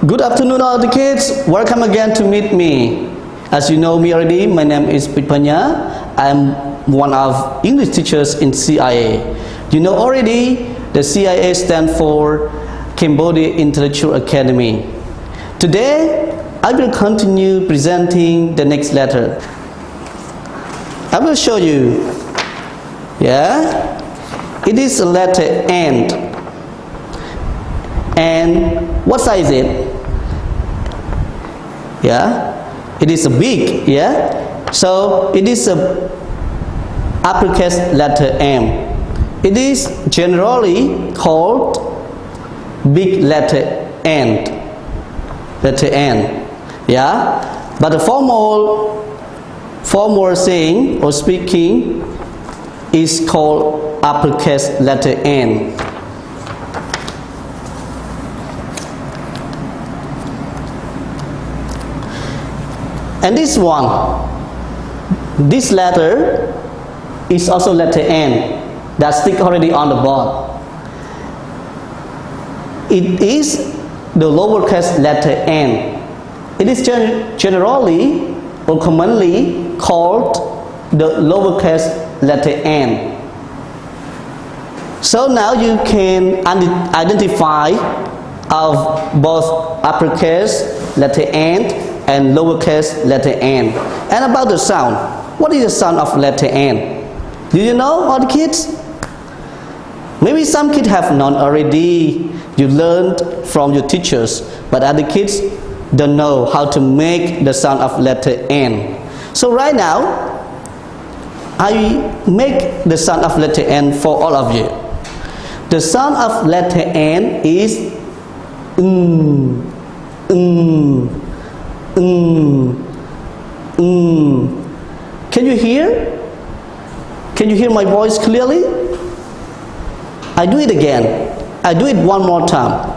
Good afternoon, all the kids. Welcome again to meet me. As you know me already, my name is Pitpanya. I'm one of English teachers in CIA. You know already, the CIA stands for Cambodia Intellectual Academy. Today, I will continue presenting the next letter. I will show you. Yeah, it is a letter N. And what size is it? Yeah, it is a big. Yeah, so it is a uppercase letter M. It is generally called big letter N. Letter N. Yeah, but the formal saying or speaking is called uppercase letter N. And this one, this letter is also letter N that stick already on the board. It is the lowercase letter N. It is generally or commonly called the lowercase letter N. So now you can identify of both uppercase letter N and lowercase letter N. And about the sound, what is the sound of letter N? Do you know, all the kids? Maybe some kids have known already. You learned from your teachers, but other kids don't know how to make the sound of letter N. So right now, I make the sound of letter N for all of you. The sound of letter N is Can you hear? Can you hear my voice clearly? I do it again. I do it one more time.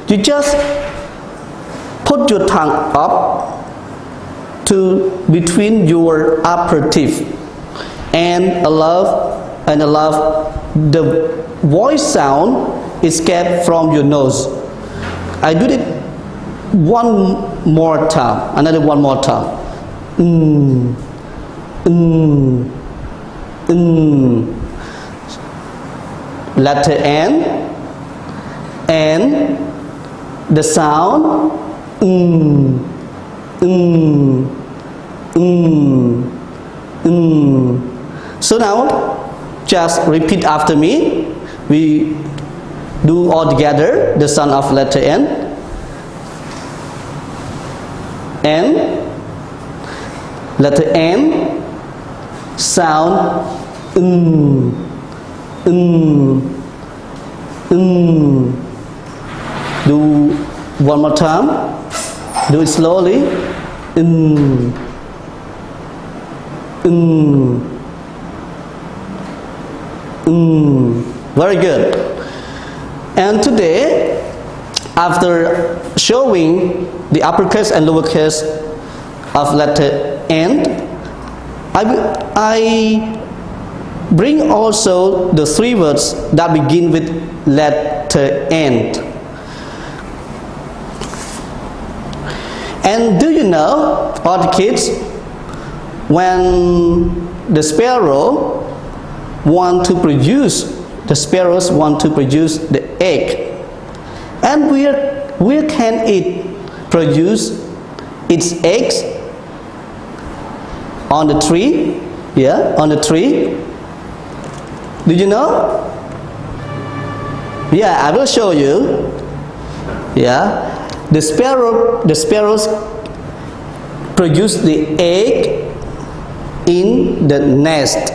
You just put your tongue up to between your upper teeth and allow the voice sound is kept from your nose. I do it one more time, another one more time. Letter N and the sound So now just repeat after me. We do all together the sound of letter N. Letter N sound Do one more time. Do it slowly. Very good. And today, after showing the uppercase and lowercase of letter N, I bring also the three words that begin with letter N. And do you know, all the kids, when the sparrows want to produce the egg, and where can it produce its eggs? On the tree. Yeah, on the tree. Do you know? Yeah, I will show you. Yeah, the sparrows produce the egg in the nest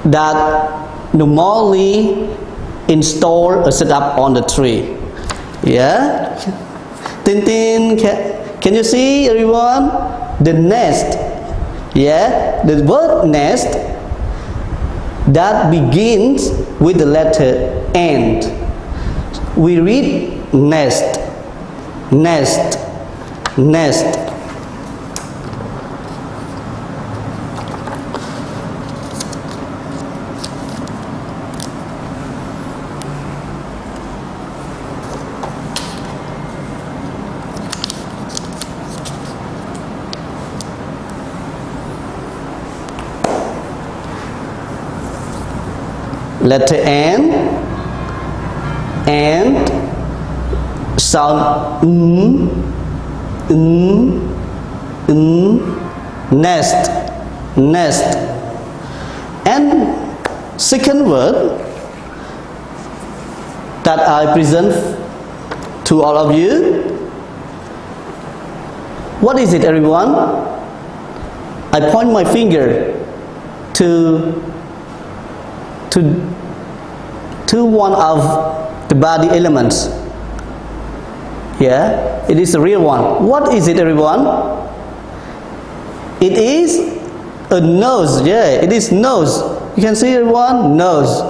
that normally installed or set up on the tree. Yeah, Tintin, can you see everyone? The nest. Yeah, the word nest that begins with the letter N. We read nest, nest, nest. letter N, and sound nest, nest. And second word that I present to all of you, what is it, everyone? I point my finger to one of the body elements. Yeah, it is a real one. What is it, everyone? It is a nose. Yeah, it is nose. You can see, everyone, nose.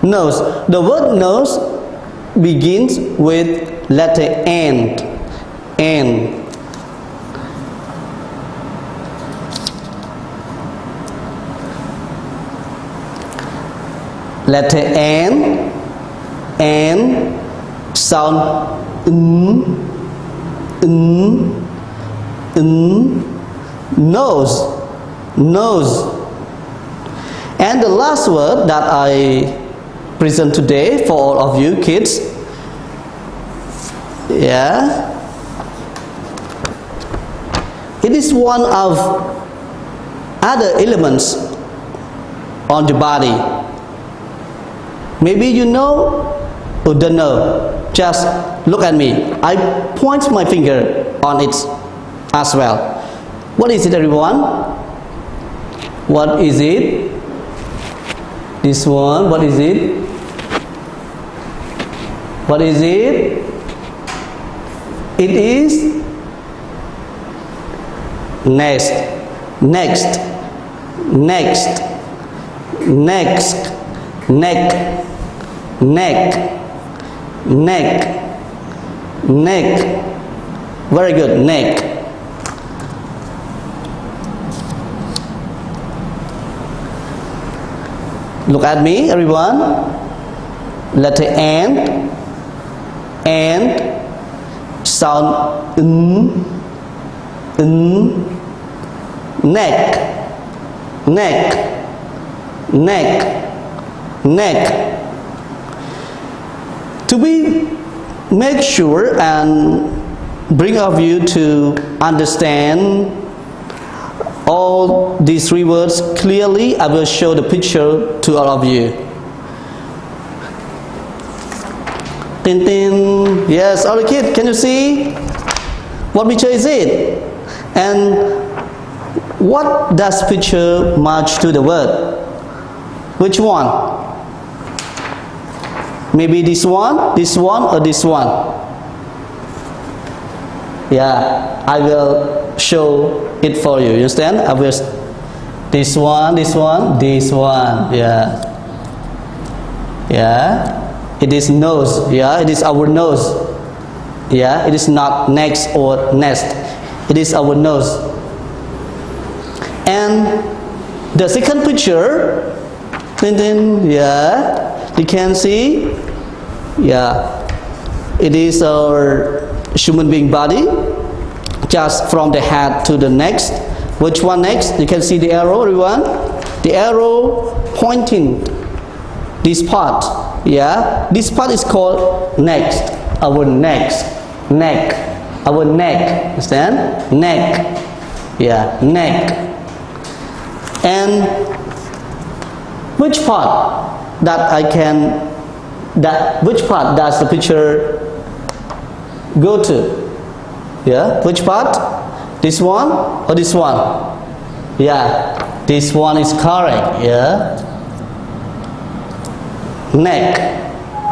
Nose. The word nose begins with letter N. N. Letter N, sound nose, nose. And the last word that I present today for all of you kids, yeah, it is one of other elements on the body. Maybe you know or don't know. Just look at me. I point my finger on it as well. What is it, everyone? What is it? This one, what is it? What is it? It is next, next, next, next, neck, neck, neck, neck. Very good, neck. Look at me, everyone. Letter N, and sound neck, neck, neck, neck. To make sure and bring of you to understand all these three words clearly, I will show the picture to all of you. Tin tin. Yes, all the kids, can you see? What picture is it? And what does picture match to the word? Which one? Maybe this one, or this one? Yeah, I will show it for you. You understand? I will. This one, this one, this one. Yeah. Yeah. It is nose. Yeah, it is our nose. Yeah, it is not next or nest. It is our nose. And the second picture, yeah, you can see, yeah, it is our human being body, just from the head to the next. Which one next? You can see the arrow, everyone. The arrow pointing this part. Yeah, this part is called next. Our next, neck, our neck. Understand? Neck. Yeah, neck. And which part which part does the picture go to? Yeah, which part? This one or this one? Yeah, this one is correct. Yeah, neck,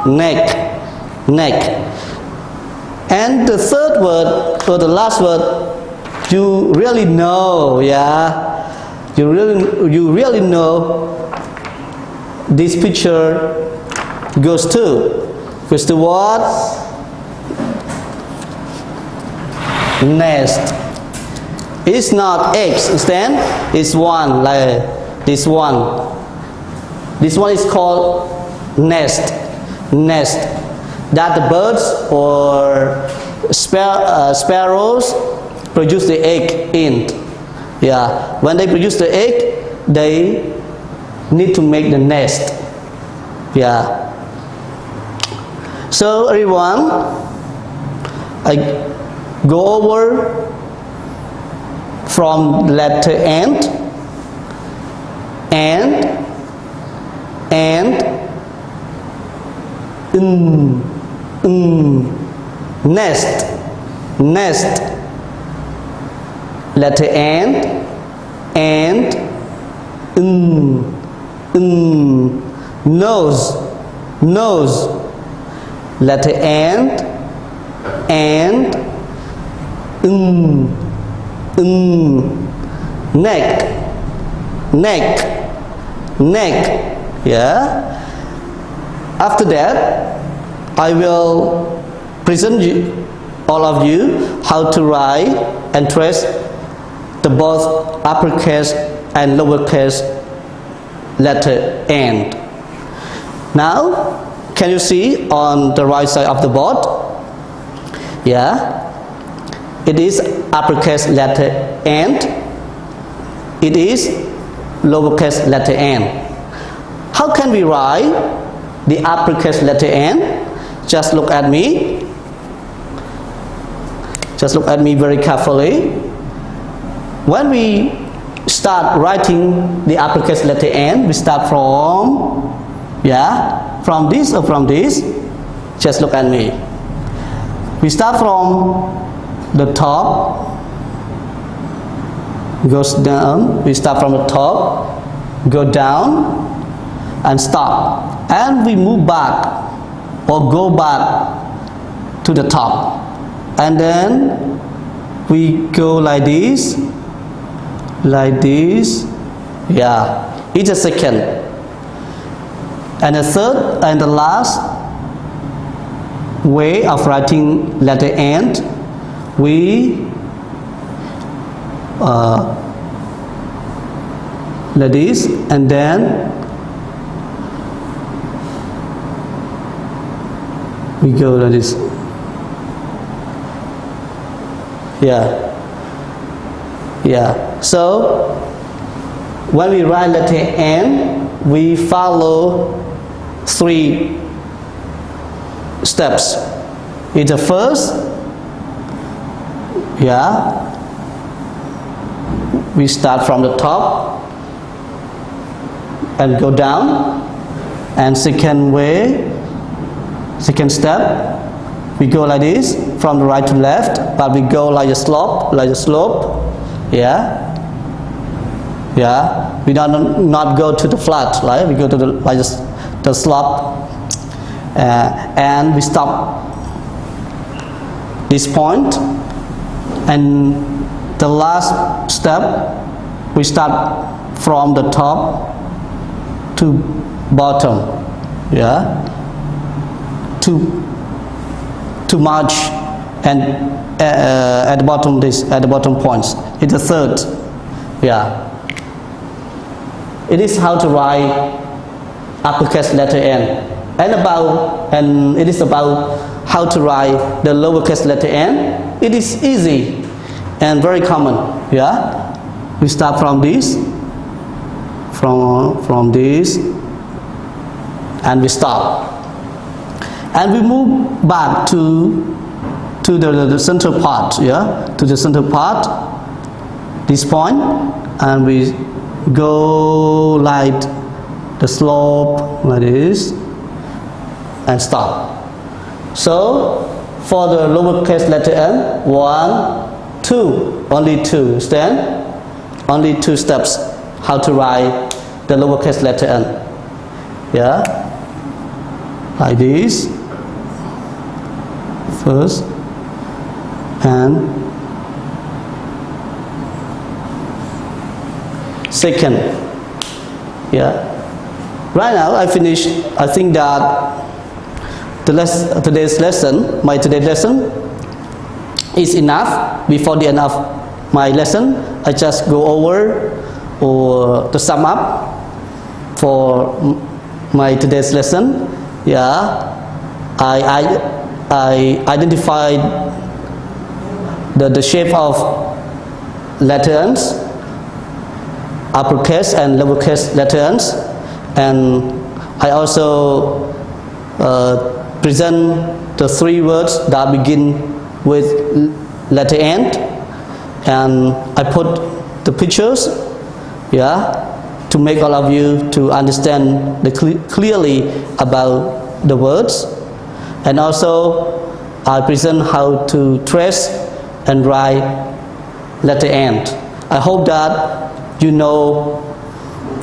neck, neck. And the third word or the last word, you really know. Yeah, you really know this picture goes to what? Nest. It's not eggs, understand? It's one, like this one. This one is called nest. Nest. That the birds or sparrows produce the egg in. Yeah. When they produce the egg, they need to make the nest. Yeah. So everyone, I go over from letter and nest, letter and nose, letter and neck. Yeah. After that, I will present you, all of you, how to write and trace the both uppercase and lowercase letter and. Now, can you see on the right side of the board? Yeah. It is uppercase letter and. It is lowercase letter n. How can we write the uppercase letter n? Just look at me. Just look at me very carefully. When we start writing the uppercase letter n, we start from, from this or from this. Just look at me. We start from the top, goes down. We start from the top, go down and stop, and we move back or go back to the top, and then we go like this, each a second. And the third and the last way of writing letter and, we like this, and then we go like this. So when we write letter N, we follow 3 steps. In the first, we start from the top and go down, and second step, we go like this from the right to left, but we go like a slope, we don't not go to the flat, right? We go to the slope, and we stop this point, and the last step, we start from the top to bottom, to march, and at the bottom points. It's the third. It is how to write uppercase letter N, and it is about how to write the lowercase letter n. It is easy and very common. We start from this, from this, and we stop, and we move back to the center part, to the center part, this point, and we go like the slope like this and stop. So for the lowercase letter n, 1, 2, only 2 only 2 steps how to write the lowercase letter n. Like this first, and second. Right now I finished. I think that today's lesson, my today's lesson is enough. Before the end of my lesson, I just go over or to sum up for my today's lesson. I identified the shape of letters, uppercase and lowercase letters, and I also present the 3 words that begin with letter N, and I put the pictures, to make all of you to understand clearly about the words. And also I present how to trace and write letter N. I hope that you know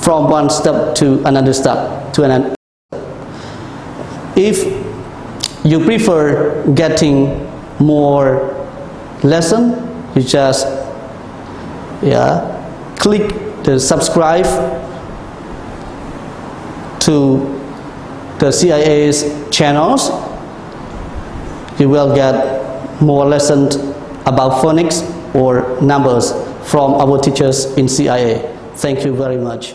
from one step to another step to another. If you prefer getting more lesson, you just click the subscribe to the CIA's channels. You will get more lessons about phonics or numbers from our teachers in CIA. Thank you very much.